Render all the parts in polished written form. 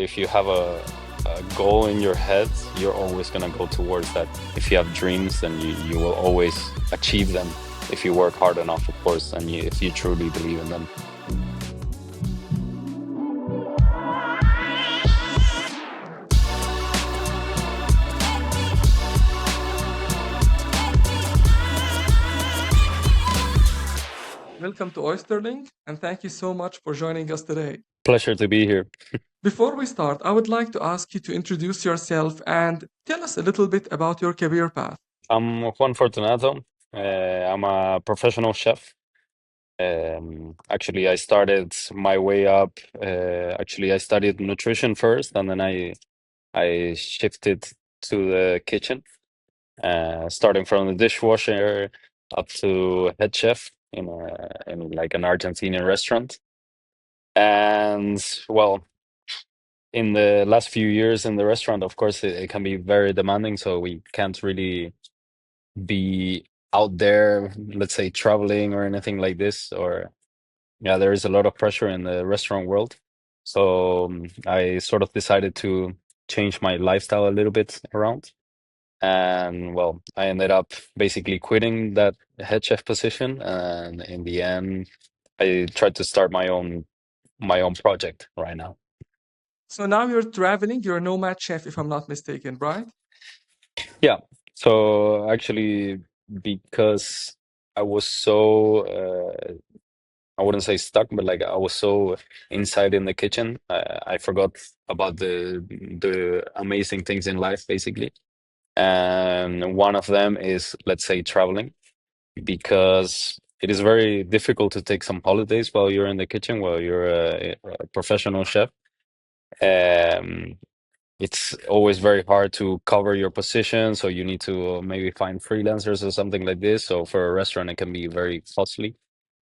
if you have a goal in your head, you're always gonna go towards that. If you have dreams, then you will always achieve them if you work hard enough, of course, and if you truly believe in them. Welcome to OysterLink, and thank you so much for joining us today. Pleasure to be here. Before we start, I would like to ask you to introduce yourself and tell us a little bit about your career path. I'm Juan Fortunato. I'm a professional chef. Actually, I started my way up. Actually, I studied nutrition first, and then I shifted to the kitchen, starting from the dishwasher up to head chef in like an Argentinian restaurant. And well, in the last few years in the restaurant, of course, it can be very demanding, so we can't really be out there, let's say, traveling or anything like this. Or yeah, there is a lot of pressure in the restaurant world. So I sort of decided to change my lifestyle a little bit around. And well, I ended up basically quitting that head chef position. And in the end, I tried to start my own project right now. So now you're traveling, you're a nomad chef, if I'm not mistaken, right? Yeah. So actually, because I was so I wouldn't say stuck, but like I was so inside in the kitchen, I forgot about the amazing things in life, basically. And one of them is, let's say, traveling, because it is very difficult to take some holidays while you're in the kitchen, while you're a professional chef. Um, it's always very hard to cover your position, so you need to maybe find freelancers or something like this. So for a restaurant, it can be very costly.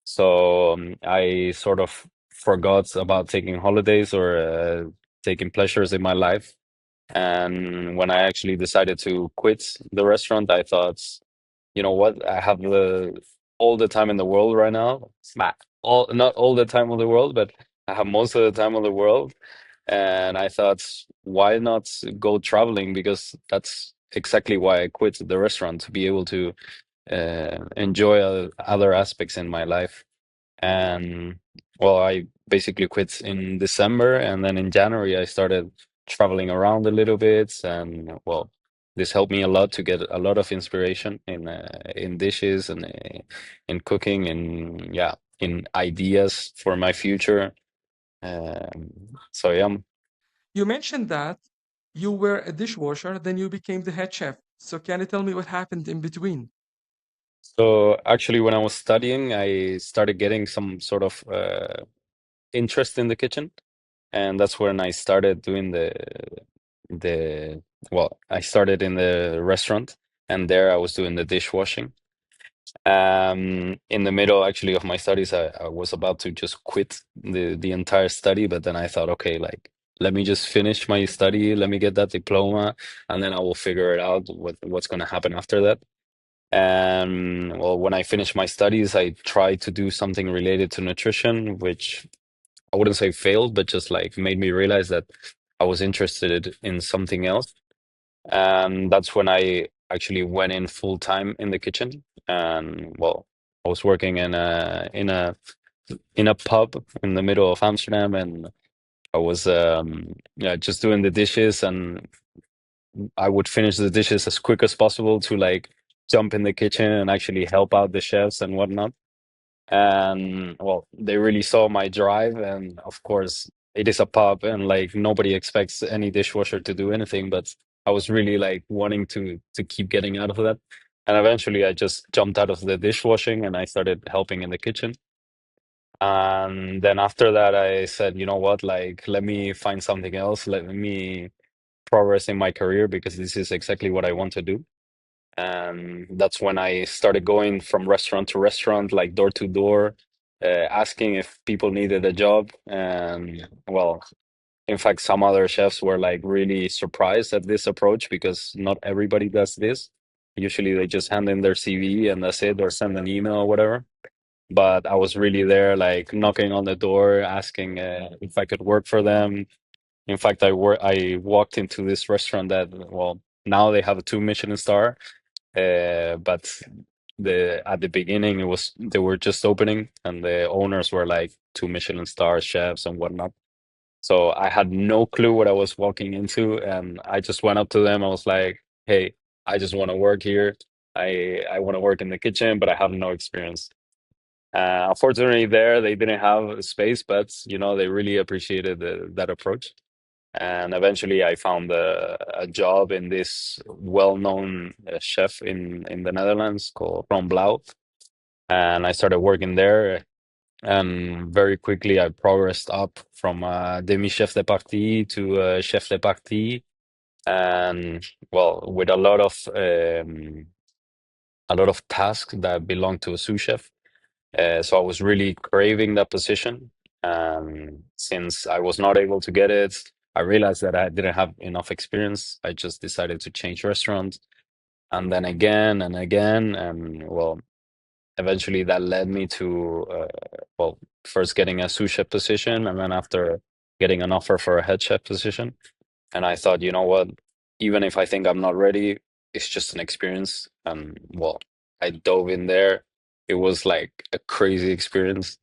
So I sort of forgot about taking holidays or taking pleasures in my life. And when I actually decided to quit the restaurant, I thought, you know what? I have all the time in the world right now. All not all the time of the world, but I have most of the time of the world. And I thought, why not go traveling? Because that's exactly why I quit the restaurant, to be able to enjoy other aspects in my life. And well, I basically quit in December, and then in January I started traveling around a little bit, and well, this helped me a lot to get a lot of inspiration in dishes and in cooking and yeah, in ideas for my future. So yeah. You mentioned that you were a dishwasher, then you became the head chef. So can you tell me what happened in between? So actually, when I was studying, I started getting some sort of interest in the kitchen, and that's when I started doing the well, I started in the restaurant, and there I was doing the dishwashing. In the middle actually of my studies, I was about to just quit the entire study, but then I thought, okay, like let me just finish my study, let me get that diploma, and then I will figure it out what's going to happen after that. And well, when I finished my studies, I tried to do something related to nutrition, which I wouldn't say failed, but just like made me realize that I was interested in something else. And that's when I actually went in full time in the kitchen. And well, I was working in a pub in the middle of Amsterdam, and I was yeah, just doing the dishes, and I would finish the dishes as quick as possible to like jump in the kitchen and actually help out the chefs and whatnot. And well, they really saw my drive, and of course it is a pub, and like nobody expects any dishwasher to do anything, but I was really like wanting to keep getting out of that. And eventually I just jumped out of the dishwashing and I started helping in the kitchen. And then after that I said, you know what, like let me find something else, let me progress in my career, because this is exactly what I want to do. And that's when I started going from restaurant to restaurant, like door to door, asking if people needed a job. And well, in fact, some other chefs were like really surprised at this approach, because not everybody does this. Usually they just hand in their CV and that's it, or send an email or whatever. But I was really there, like knocking on the door, asking if I could work for them. In fact, I walked into this restaurant that, well, now they have a two Michelin star, but at the beginning it was they were just opening, and the owners were like two Michelin star chefs and whatnot. So I had no clue what I was walking into, and I just went up to them. I was like, "Hey, I just want to work here. I want to work in the kitchen, but I have no experience." Unfortunately, there they didn't have space, but they really appreciated that approach. And eventually, I found a job in this well-known chef in the Netherlands called Ron Blau, and I started working there. And very quickly, I progressed up from demi-chef de partie to chef de partie, and well, with a lot of tasks that belong to a sous chef. So I was really craving that position. Since I was not able to get it, I realized that I didn't have enough experience. I just decided to change restaurants, and then again and again, and well, eventually that led me to well, first getting a sous chef position, and then after getting an offer for a head chef position. And I thought, you know what, even if I think I'm not ready, it's just an experience. And well, I dove in there. It was like a crazy experience.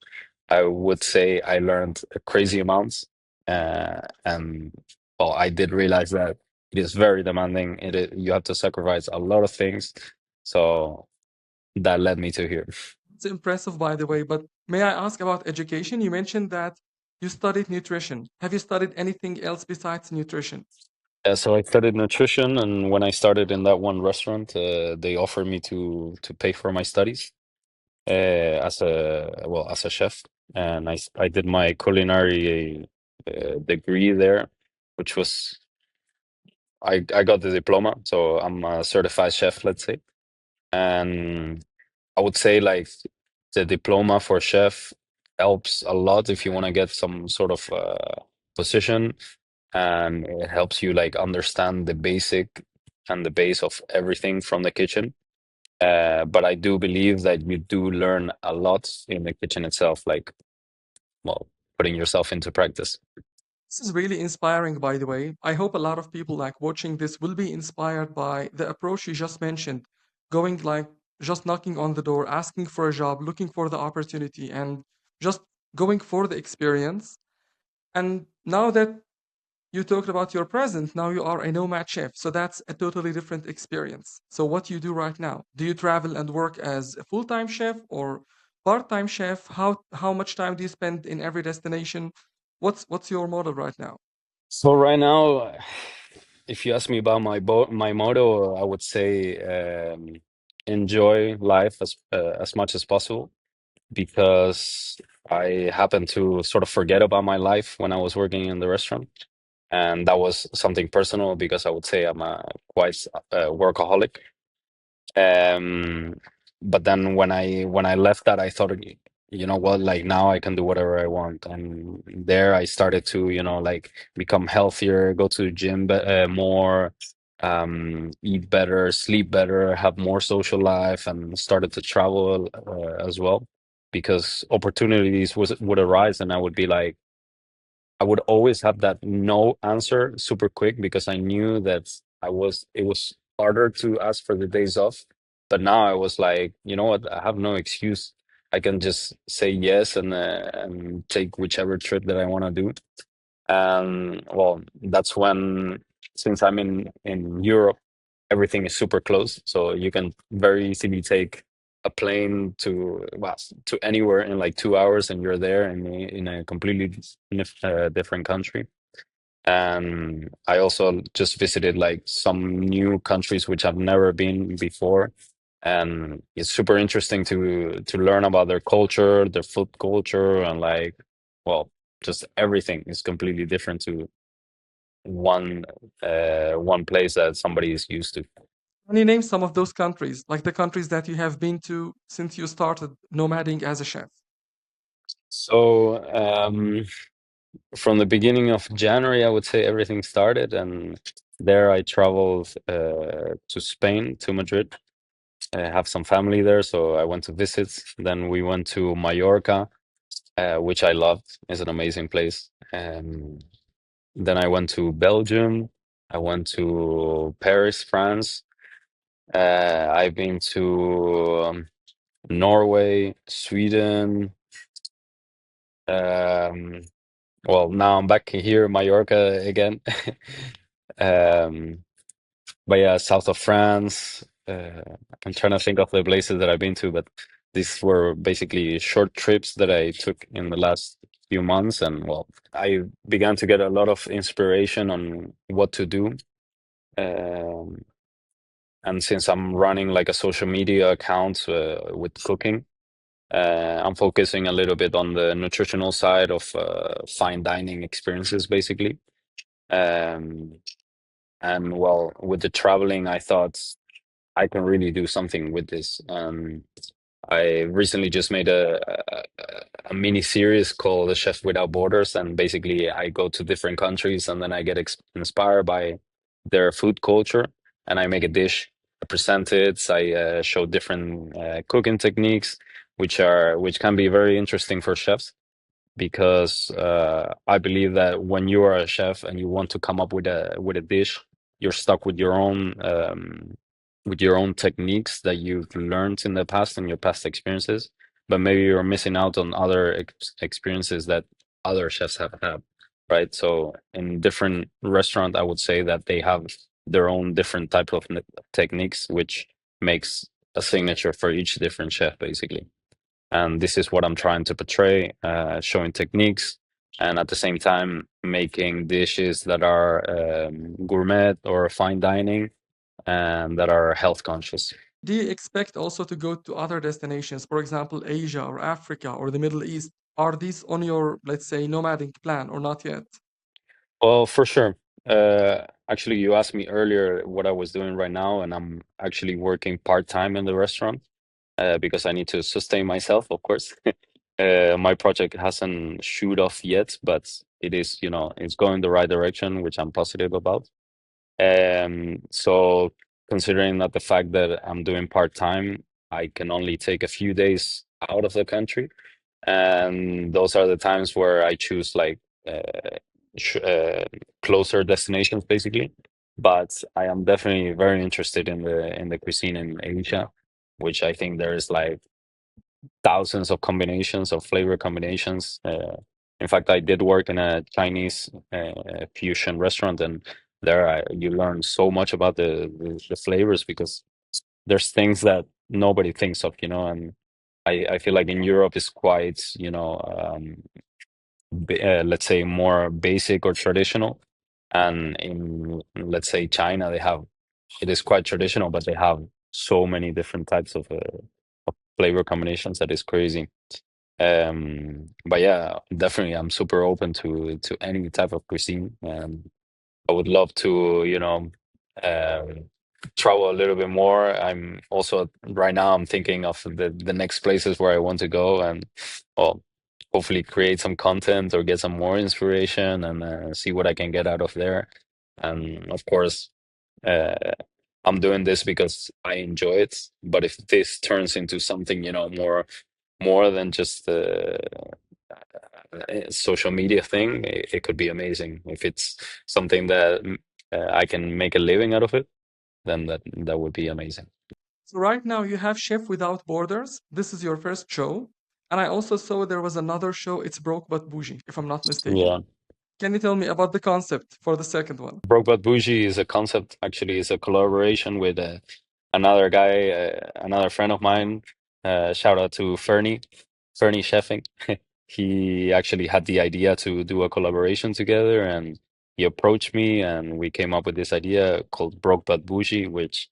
I would say I learned a crazy amounts. And well, I did realize that it is very demanding. You have to sacrifice a lot of things. So that led me to here. It's impressive, by the way, but may I ask about education? You mentioned that you studied nutrition. Have you studied anything else besides nutrition? Yeah, so I studied nutrition, and when I started in that one restaurant, they offered me to pay for my studies as a chef, and I did my culinary degree there, which was I got the diploma, so I'm a certified chef, let's say. And I would say like the diploma for chef helps a lot if you want to get some sort of position, and it helps you like understand the basic and the base of everything from the kitchen. But I do believe that you do learn a lot in the kitchen itself, like, well, putting yourself into practice. This is really inspiring, by the way. I hope a lot of people like watching this will be inspired by the approach you just mentioned, going like just knocking on the door, asking for a job, looking for the opportunity, and just going for the experience. And now that you talked about your present, now you are a nomad chef, so that's a totally different experience. So what do you do right now? Do you travel and work as a full-time chef or part-time chef? How much time do you spend in every destination? What's your model right now? So right now, if you ask me about my motto, I would say enjoy life as much as possible, because I happened to sort of forget about my life when I was working in the restaurant. And that was something personal, because I would say I'm a quite workaholic. Um, but then when I left that, I thought, you know what, like now I can do whatever I want. And there I started to, like become healthier, go to the gym more, eat better, sleep better, have more social life, and started to travel as well, because opportunities would arise, and I would be like, I would always have that no answer super quick, because I knew that it was harder to ask for the days off. But now I was like, you know what? I have no excuse. I can just say yes, and take whichever trip that I want to do. And well, that's when, since I'm in Europe, everything is super close, so you can very easily take a plane to, well, to anywhere in like 2 hours, and you're there in a completely different country. And I also just visited like some new countries which I've never been before, and it's super interesting to learn about their culture, their food culture, and like, well, just everything is completely different to one one place that somebody is used to. Can you name some of those countries, like the countries that you have been to since you started nomading as a chef? So from the beginning of January, I would say everything started, and there I traveled to Spain, to Madrid. I have some family there, so I went to visit. Then we went to Mallorca, which I loved. It's an amazing place. Then I went to Belgium. I went to Paris, France. I've been to Norway, Sweden. Um, well, now I'm back here in Mallorca again. Um, but yeah, south of France. I'm trying to think of the places that I've been to, but these were basically short trips that I took in the last few months. And well, I began to get a lot of inspiration on what to do. Um, and since I'm running like a social media account with cooking, I'm focusing a little bit on the nutritional side of fine dining experiences, basically. Um, and well, with the traveling, I thought I can really do something with this. I recently just made a mini series called The Chef Without Borders, and basically I go to different countries and then I get inspired by their food culture, and I make a dish, I present it, I show different cooking techniques, which can be very interesting for chefs because I believe that when you are a chef and you want to come up with a dish, you're stuck with your own techniques that you've learned in the past and your past experiences, but maybe you're missing out on other experiences that other chefs have had, right? So in different restaurant, I would say that they have their own different type of techniques, which makes a signature for each different chef, basically. And this is what I'm trying to portray, showing techniques and at the same time making dishes that are gourmet or fine dining and that are health conscious. Do you expect also to go to other destinations, for example, Asia or Africa or the Middle East? Are these on your, let's say, nomadic plan or not yet? Well, for sure. Actually, you asked me earlier what I was doing right now, and I'm actually working part-time in the restaurant because I need to sustain myself, of course. My project hasn't shoot off yet, but it is, it's going the right direction, which I'm positive about. So considering that the fact that I'm doing part-time, I can only take a few days out of the country, and those are the times where I choose like sh closer destinations, basically. But I am definitely very interested in the cuisine in Asia, which I think there is like thousands of combinations of flavor combinations. In fact, I did work in a Chinese fusion restaurant, and there you learn so much about the flavors because there's things that nobody thinks of, and I feel like in Europe is quite, let's say more basic or traditional, and in let's say China, it is quite traditional, but they have so many different types of flavor combinations that is crazy. But yeah, definitely, I'm super open to any type of cuisine. I would love to, um, travel a little bit more. I'm also right now I'm thinking of the next places where I want to go, and well, hopefully create some content or get some more inspiration and see what I can get out of there. And of course, uh, I'm doing this because I enjoy it. But if this turns into something, more than just a social media thing, it could be amazing. If it's something that I can make a living out of it, then that would be amazing. So right now you have Chef Without Borders. This is your first show. And I also saw there was another show, it's Broke But Bougie, if I'm not mistaken. Yeah. Can you tell me about the concept for the second one? Broke But Bougie is a concept, actually, is a collaboration with another guy, another friend of mine. Shout out to Fernie Chefing. He actually had the idea to do a collaboration together, and he approached me, and we came up with this idea called Broke But Bougie, which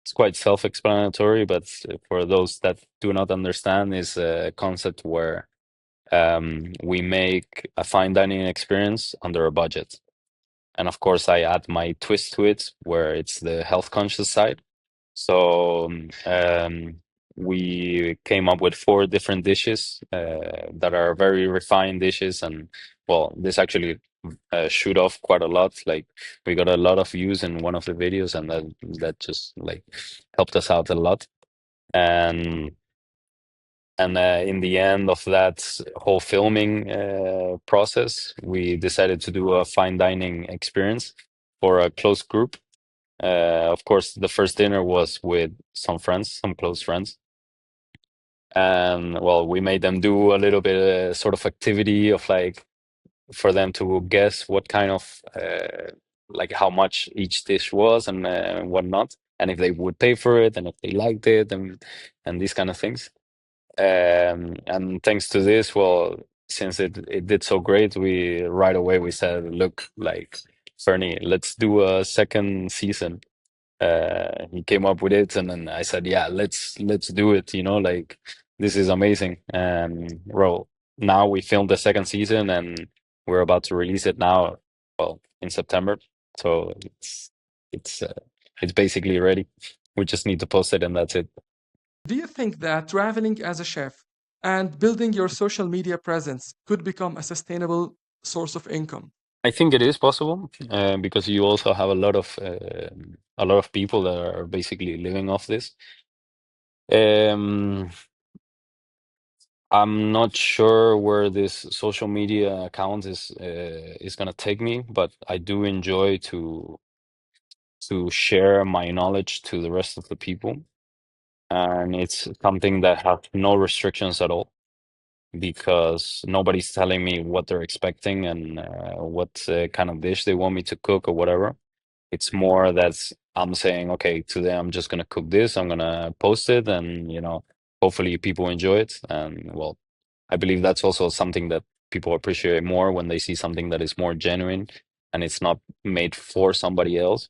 is quite self-explanatory, but for those that do not understand, is a concept where we make a fine dining experience under a budget. And of course, I add my twist to it, where it's the health conscious side. So we came up with four different dishes that are very refined dishes, and well, this actually shoot off quite a lot. Like we got a lot of views in one of the videos, and that just like helped us out a lot. And And in the end of that whole filming process, we decided to do a fine dining experience for a close group. Of course, the first dinner was with some friends, some close friends. And well, we made them do a little bit sort of activity of like for them to guess what kind of like how much each dish was and whatnot, and if they would pay for it and if they liked it and these kind of things. And thanks to this, well, since it did so great, we right away we said, look, like Fernie, let's do a second season. He came up with it, and then I said, yeah, let's do it. You know, like this is amazing. And well, now we filmed the second season, and we're about to release it now. Well, in September, so it's uh, it's basically ready. We just need to post it, and that's it. Do you think that traveling as a chef and building your social media presence could become a sustainable source of income? I think it is possible because you also have a lot of people that are basically living off this. Um, I'm not sure where this social media account is gonna take me, but I do enjoy to share my knowledge to the rest of the people, and it's something that has no restrictions at all because nobody's telling me what they're expecting and what kind of dish they want me to cook or whatever. It's more that I'm saying, okay, today I'm just gonna cook this, I'm gonna post it, and hopefully people enjoy it. And well, I believe that's also something that people appreciate more when they see something that is more genuine and it's not made for somebody else.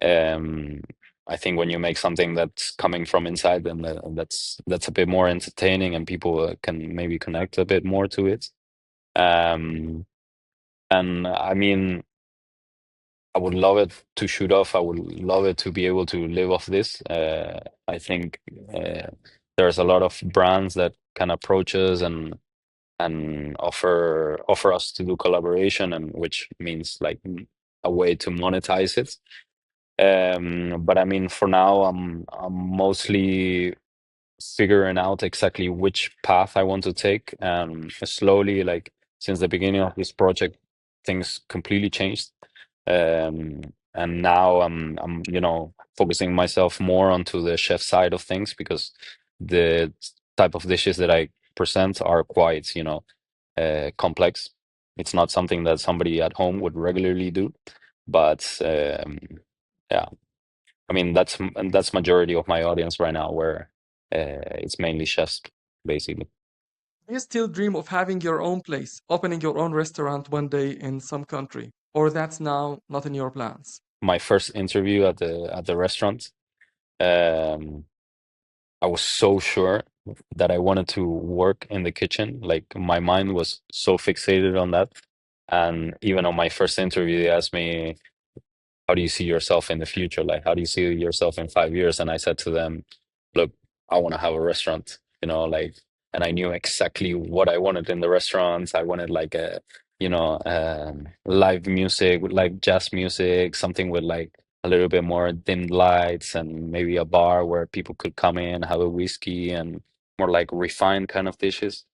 Um, I think when you make something that's coming from inside, then that's a bit more entertaining, and people can maybe connect a bit more to it. Um, and I mean, I would love it to shoot off. I would love it to be able to live off this. I think uh, there's a lot of brands that can approach us and offer us to do collaboration, and which means like a way to monetize it. But I mean, for now, I'm mostly figuring out exactly which path I want to take. Slowly, like since the beginning of this project, things completely changed. And now I'm focusing myself more onto the chef side of things because the type of dishes that I present are quite complex. It's not something that somebody at home would regularly do, but yeah, I mean that's majority of my audience right now, where it's mainly chefs, basically. Do you still dream of having your own place, opening your own restaurant one day in some country? Or that's now not in your plans? My first interview at the restaurant, um, I was so sure that I wanted to work in the kitchen. Like my mind was so fixated on that. And even on my first interview, they asked me, how do you see yourself in the future? Like, how do you see yourself in 5 years? And I said to them, look, I want to have a restaurant, like, and I knew exactly what I wanted in the restaurant. I wanted like live music with like jazz music, something with like a little bit more dimmed lights and maybe a bar where people could come in, have a whiskey and more like refined kind of dishes.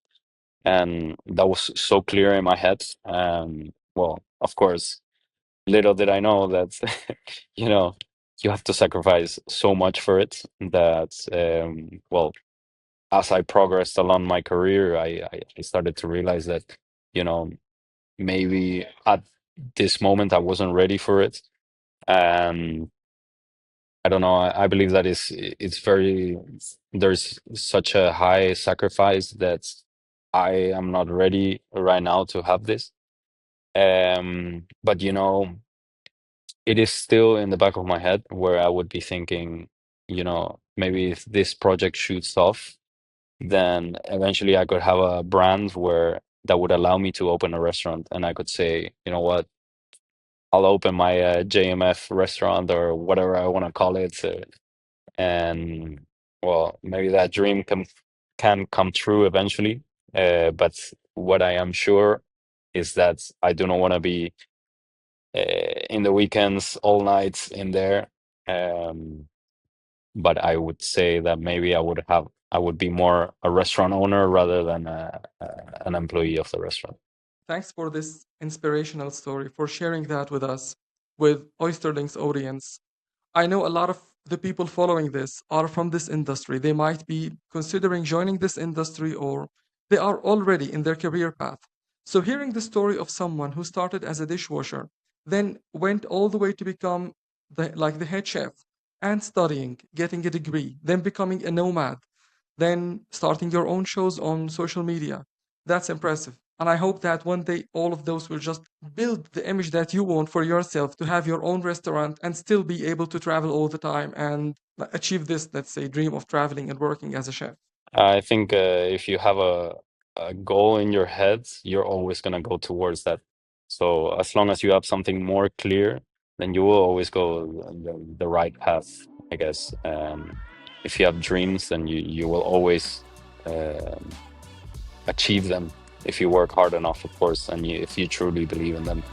And that was so clear in my head. Well, of course, little did I know that, you know, you have to sacrifice so much for it that, well, as I progressed along my career, I started to realize that, you know, maybe at this moment I wasn't ready for it. And I don't know, I believe that it's there's such a high sacrifice that I am not ready right now to have this. But it is still in the back of my head where I would be thinking, maybe if this project shoots off, then eventually I could have a brand where that would allow me to open a restaurant, and I could say, you know what, I'll open my JMF restaurant or whatever I want to call it, and well, maybe that dream can come true eventually. But what I am sure is that I do not want to be in the weekends all night in there. Um, but I would say that maybe I would have I would be more a restaurant owner rather than an employee of the restaurant. Thanks for this inspirational story, for sharing that with us, with Oysterlink's audience. I know a lot of the people following this are from this industry. They might be considering joining this industry or they are already in their career path. So, hearing the story of someone who started as a dishwasher, then went all the way to become the head chef and studying, getting a degree, then becoming a nomad, then starting your own shows on social media, that's impressive. And I hope that one day all of those will just build the image that you want for yourself to have your own restaurant and still be able to travel all the time and achieve this, let's say, dream of traveling and working as a chef. I think if you have a goal in your head, you're always going to go towards that. So as long as you have something more clear, then you will always go the right path, I guess. If you have dreams, then you will always um achieve them if you work hard enough, of course, and if you truly believe in them.